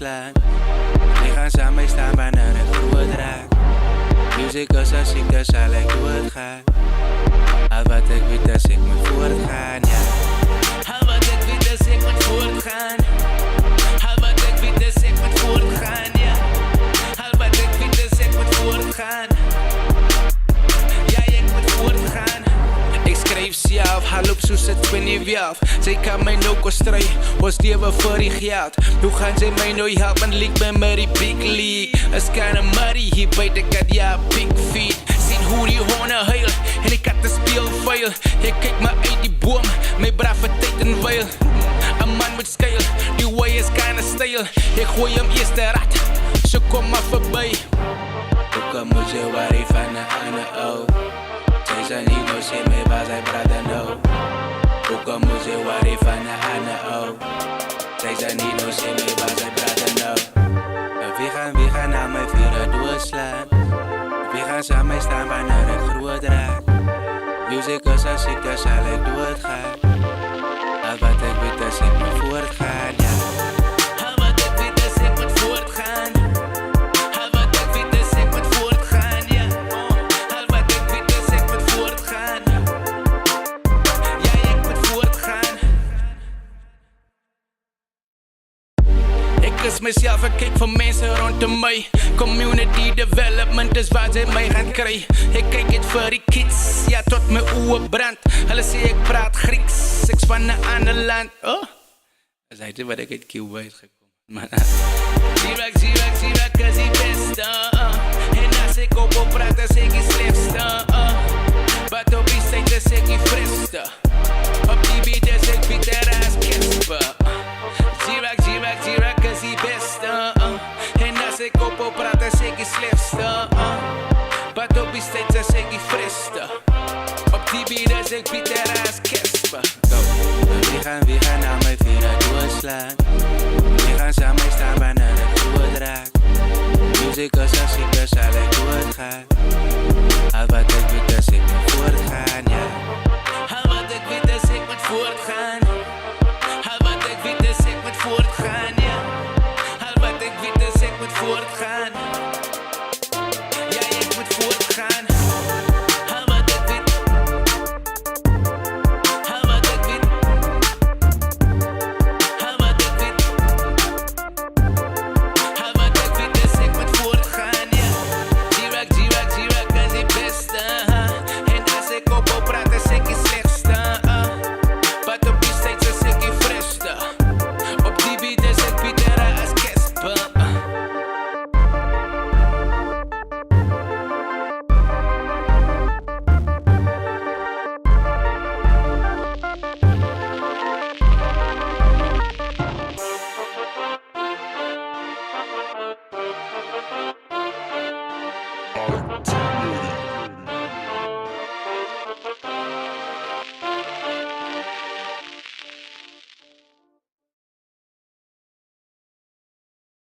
doorslaan. Die gaan samen staan wanneer het goed raakt. Music is als ik dus al ik doorgaan. Al wat ik weet is ik moet voortgaan, ja. Al wat ik weet is ik moet voortgaan. Al wat ik weet is ik moet voortgaan, ja. Al wat ik weet is ik moet voortgaan. Ja, ik moet voortgaan. Ik schreef zelf, haar loop soos het van die welf. Sy kan my nou kon stry, ons lewe vir die geld. Hoe gaan sy my nou help, want liek by my die big league. Is kinda muddy, hier buiten kat ja big feet. Sien hoe die honde huil, en die katte speel vuil. Ek kyk maar uit die boom, my brave tyd en wyl. Een man moet skuil, die way is kinda style. Ek gooi hem eerst de rat, so kom maar voorbij. Ook moet jy worry van een ander ou. Sy sal nie nou sê my waar sy brother nou. Ook moet jy worry van een ander ou. Sy sal nie nou sê my waar sy brother nou. Wie gaan na my vuur doorslaan. Wie gaan samen staan wanneer het groot raakt. Music is als ik dus al ik doodgaan. Al wat ik weet is ik moet voortgaan, ja. Al wat ik weet is ik moet voortgaan. Al wat ik weet is ik moet voortgaan, ja. Al wat ik weet is ik moet voortgaan. Ja, ik moet voortgaan. Ik is mezelf en kijk voor mensen rondom mij. Community development is waar zij mij gaan krijgen. Ik kijk het voor die kids, ja tot mijn ogen brand. Hulle sê ik praat Grieks, ik is van een ander land. Oh, dat is eigenlijk wat ik uit Cuba uitgekomen. Zierak is die beste. En als ik op praat, dan zeg ik slechtste. Wat op die site is ik die friste. Op die beat is ik bitter als Kesper. Zierak is die beste. En als ik op praat, dan zeg ik die slechtste. Wat op die site is ik die friste. Op die beat is ik bitter als Kesper. Wie gaan naar mijn vieren doorslaan. Wie gaan samen staan wanneer het goed raakt. Music is als ik dus al ik doorgaan. Al wat ik weet is ik moet voortgaan, ja. Al wat ik weet is ik moet voortgaan. Al wat ik weet is ik moet voortgaan, ja. Al wat ik weet is ik moet voortgaan.